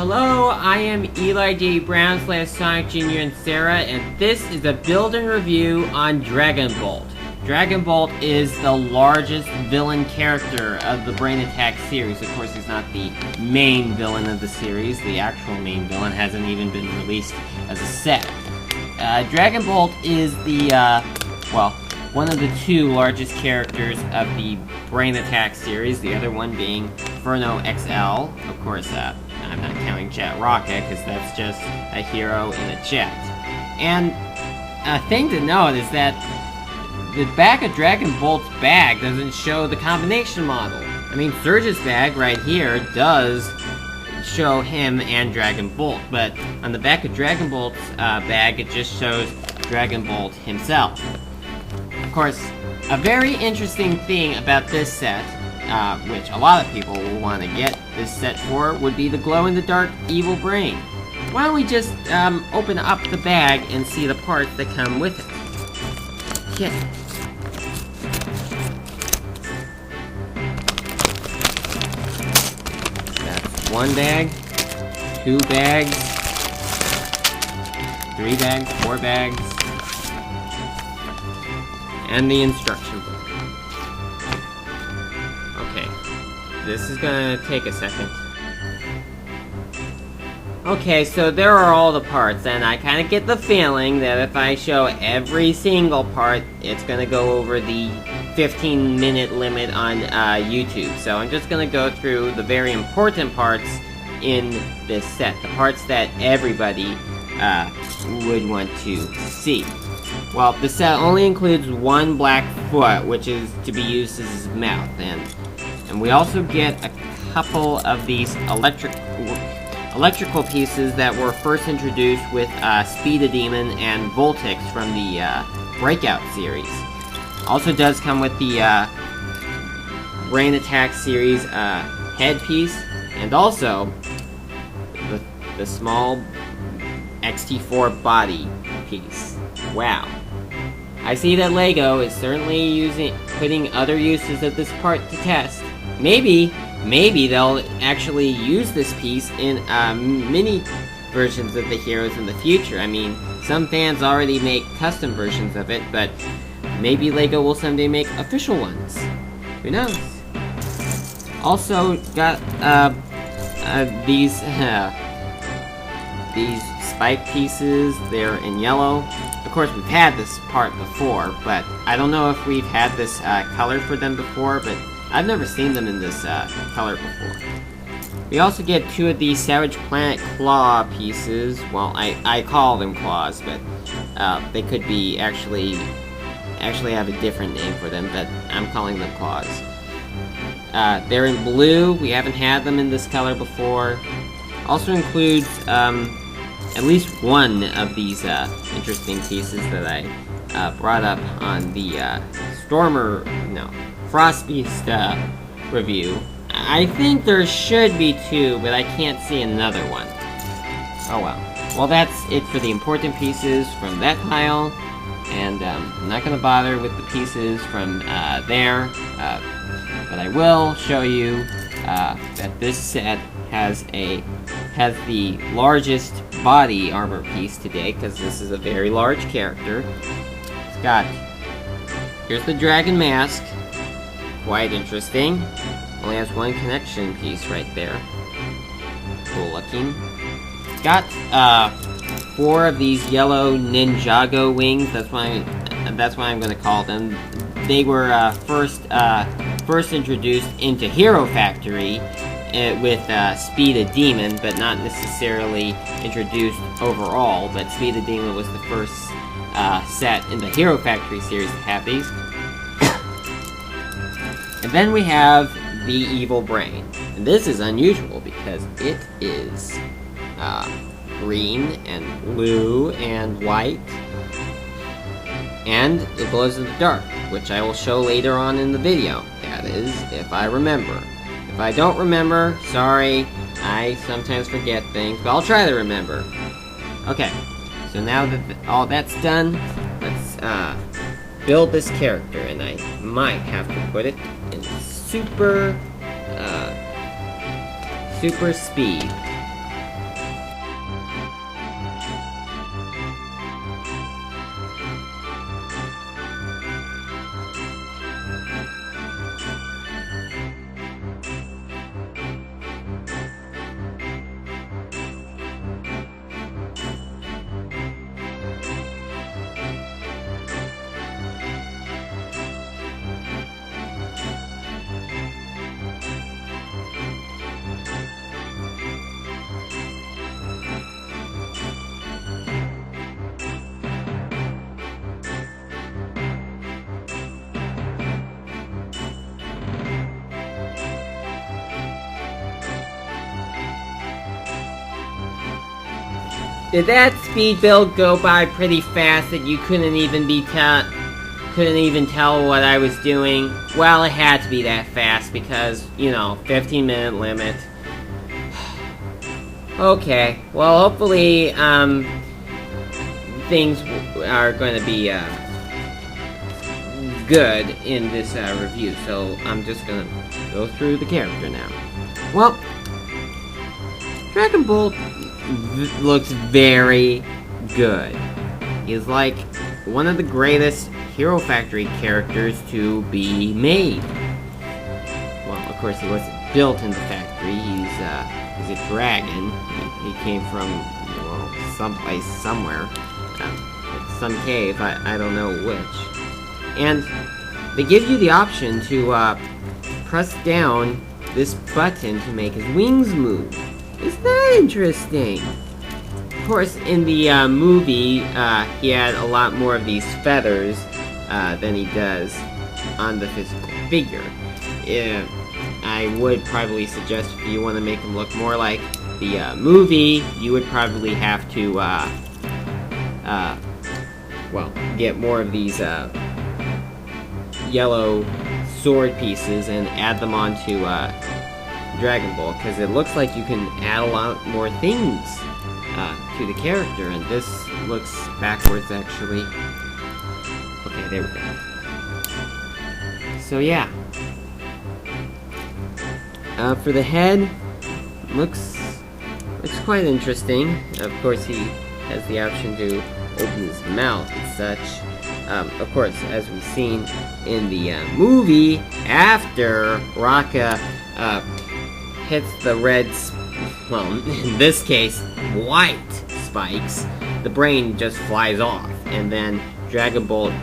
Hello, I am Eli J. Brown / Sonic Jr. and Sarah, and this is a build and review on Dragon Bolt. Dragon Bolt is the largest villain character of the Brain Attack series. Of course, he's not the main villain of the series. The actual main villain hasn't even been released as a set. Dragon Bolt is the, one of the two largest characters of the Brain Attack series, the other one being Inferno XL. Of course, I'm not counting Jet Rocket, because that's just a hero in a jet. And a thing to note is that the back of Dragon Bolt's bag doesn't show the combination model. I mean, Surge's bag right here does show him and Dragon Bolt, but on the back of Dragon Bolt's bag, it just shows Dragon Bolt himself. Of course, a very interesting thing about this set, which a lot of people will want to get this set for, would be the glow-in-the-dark Evil Brain. Why don't we just open up the bag and see the parts that come with it? Yeah. That's one bag, 2 bags, 3 bags, 4 bags, and the instruction book. Okay, this is gonna take a second. Okay, so there are all the parts, and I kind of get the feeling that if I show every single part, it's gonna go over the 15-minute limit on YouTube. So I'm just gonna go through the very important parts in this set, the parts that everybody would want to see. Well, the set only includes one black foot, which is to be used as his mouth, and we also get a couple of these electrical pieces that were first introduced with Speed-A-Demon and Voltix from the Breakout series. Also does come with the Brain Attack series headpiece, and also the small XT4 body piece. Wow. I see that LEGO is certainly putting other uses of this part to test. Maybe they'll actually use this piece in mini versions of the heroes in the future. I mean, some fans already make custom versions of it, but maybe LEGO will someday make official ones. Who knows? Also got these spike pieces. They're in yellow. Of course, we've had this part before, but I don't know if we've had this color for them before, but I've never seen them in this color before. We also get 2 of these Savage Planet claw pieces. Well, I call them claws, but they could be actually have a different name for them, but I'm calling them claws. They're in blue. We haven't had them in this color before. Also includes at least one of these interesting pieces that I brought up on the Frostbeast review. I think there should be 2, but I can't see another one. Oh well. Well, that's it for the important pieces from that pile, and I'm not going to bother with the pieces from there, but I will show you that this set has the largest body armor piece today, because this is a very large character. It's got, here's the dragon mask, quite interesting. Only has one connection piece right there. Cool looking. It's got 4 of these yellow Ninjago wings. That's why I'm going to call them. They were first introduced into Hero Factory with Speed-A-Demon, but not necessarily introduced overall. But Speed-A-Demon was the first set in the Hero Factory series to have these. And then we have the Evil Brain. And this is unusual because it is green and blue and white. And it glows in the dark, which I will show later on in the video. That is, if I remember. If I don't remember, sorry, I sometimes forget things, but I'll try to remember. Okay, so now that all that's done, let's build this character, and I might have to put it in super speed. Did that speed build go by pretty fast that you couldn't even tell what I was doing? Well, it had to be that fast because, 15-minute limit. Okay, well, hopefully, things are going to be, good in this, review, so I'm just gonna go through the character now. Well, Dragon Bolt looks very good. He's like one of the greatest Hero Factory characters to be made. Well, of course, he wasn't built in the factory. He's a dragon. He came from, someplace, somewhere. Some cave, I don't know which. And they give you the option to, press down this button to make his wings move. Isn't that interesting? Of course, in the, movie, he had a lot more of these feathers, than he does on the physical figure. I would probably suggest if you want to make him look more like the, movie, you would probably have to, get more of these, yellow sword pieces and add them onto, Dragon Ball, because it looks like you can add a lot more things to the character, and this looks backwards actually. Okay, there we go. So yeah. For the head, looks quite interesting. Of course, he has the option to open his mouth and such. Of course, as we've seen in the movie, after Raka hits the red, in this case, white spikes, the brain just flies off, and then Dragon Bolt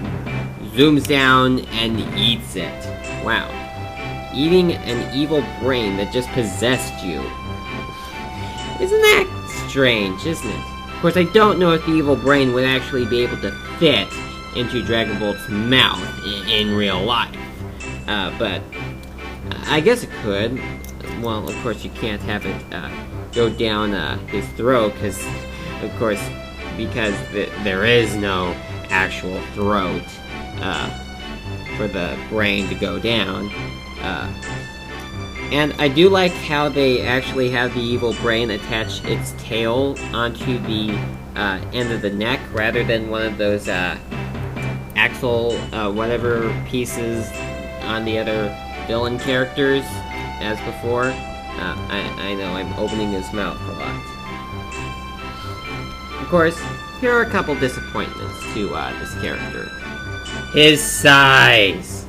zooms down and eats it. Wow. Eating an evil brain that just possessed you. Isn't that strange, isn't it? Of course, I don't know if the evil brain would actually be able to fit into Dragon Bolt's mouth in real life. But I guess it could. Well, of course, you can't have it go down his throat, because there is no actual throat for the brain to go down. And I do like how they actually have the evil brain attach its tail onto the end of the neck, rather than one of those axle whatever pieces on the other villain characters as before. I know I'm opening his mouth a lot. Of course, here are a couple disappointments to this character. His size!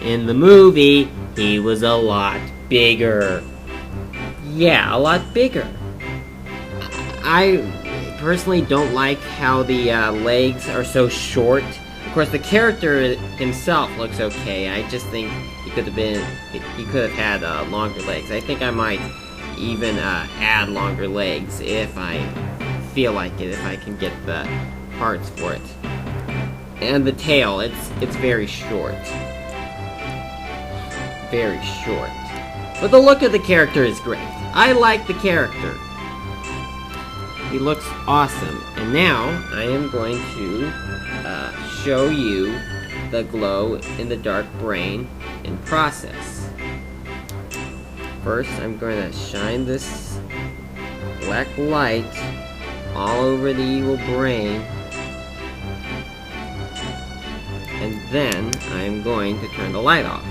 In the movie, he was a lot bigger. Yeah, a lot bigger. I personally don't like how the legs are so short. Of course, the character himself looks okay. I just think he could have had longer legs. I think I might even add longer legs if I feel like it, if I can get the parts for it. And the tail, it's very short. Very short. But the look of the character is great. I like the character. He looks awesome. And now, I am going to show you the glow-in-the-dark brain in process. First, I'm going to shine this black light all over the evil brain. And then, I'm going to turn the light off.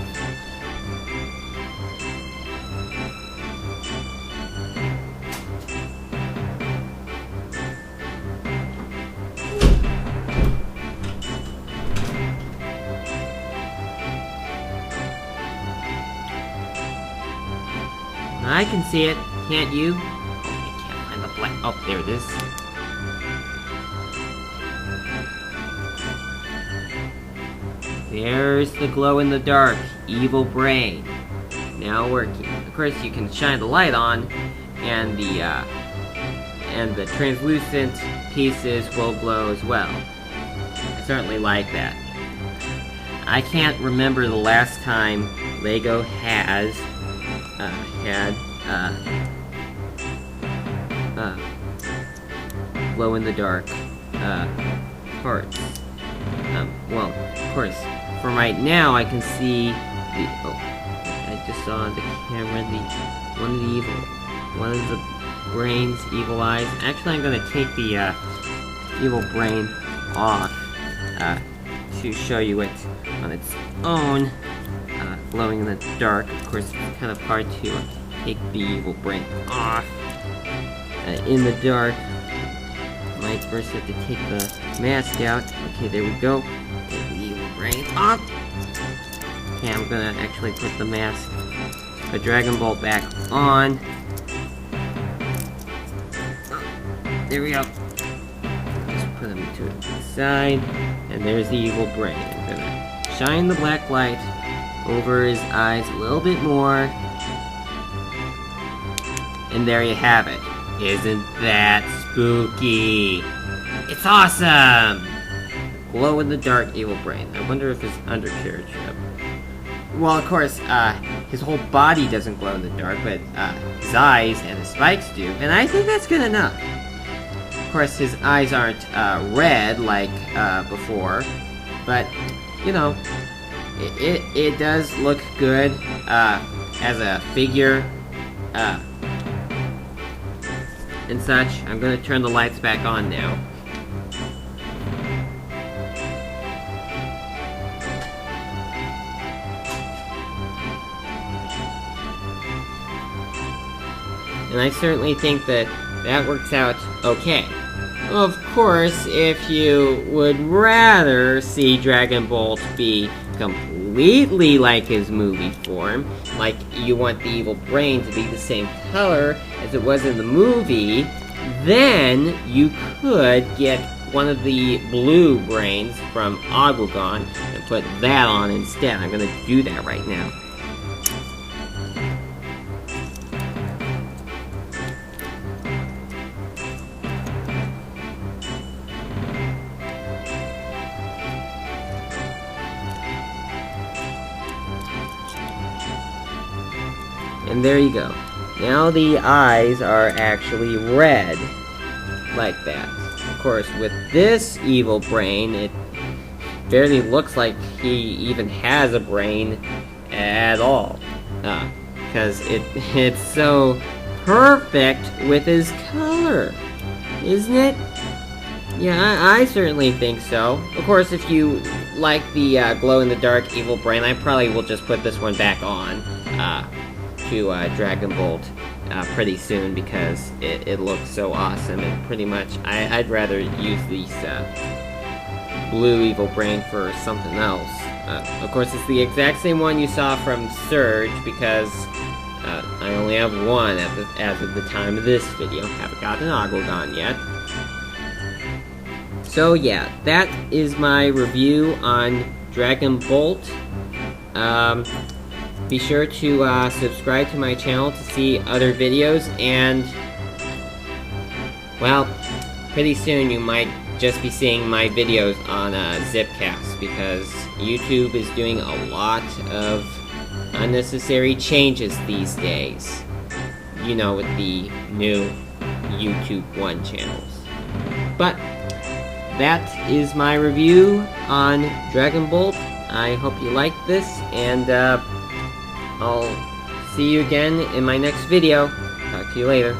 I can see it, can't you? Oh, I can't find the black. Oh, there it is. There's the glow-in-the-dark evil brain. Now working. Of course, you can shine the light on, and the translucent pieces will glow as well. I certainly like that. I can't remember the last time LEGO had glow-in-the-dark parts. Well, of course, for right now, I can see the... Oh, I just saw on the camera one of the brain's evil eyes. Actually, I'm gonna take the evil brain off to show you it on its own, glowing in the dark. Of course, it's kind of hard to take the evil brain off in the dark. Might first have to take the mask out. Okay, there we go. Take the evil brain off. Okay, I'm gonna actually put the mask, a Dragon Bolt, back on. There we go. Just put him to the side, and there's the evil brain. I'm gonna shine the black light over his eyes a little bit more. And there you have it. Isn't that spooky? It's awesome! Glow-in-the-dark evil brain. I wonder if his undercarriage... Well, of course, his whole body doesn't glow in the dark, but his eyes and his spikes do, and I think that's good enough. Of course, his eyes aren't red like before, but, you know, it does look good as a figure and such. I'm gonna turn the lights back on now. And I certainly think that that works out okay. Of course, if you would rather see Dragon Bolt be completely like his movie form, like you want the evil brain to be the same color as it was in the movie, then you could get one of the blue brains from Agwagon and put that on instead. I'm gonna do that right now. And there you go. Now the eyes are actually red, like that. Of course, with this evil brain, it barely looks like he even has a brain at all. Because it's so perfect with his color, isn't it? Yeah, I certainly think so. Of course, if you like the glow-in-the-dark evil brain, I probably will just put this one back on to Dragon Bolt pretty soon, because it looks so awesome, and pretty much I'd rather use these blue evil brain for something else. Of course, it's the exact same one you saw from Surge, because I only have one as of the time of this video. Haven't gotten an Agwagon yet. So yeah, that is my review on Dragon Bolt. Be sure to subscribe to my channel to see other videos, and, well, pretty soon you might just be seeing my videos on Zipcast, because YouTube is doing a lot of unnecessary changes these days. You know, with the new YouTube 1 channels. But that is my review on Dragon Bolt. I hope you liked this, and I'll see you again in my next video. Talk to you later.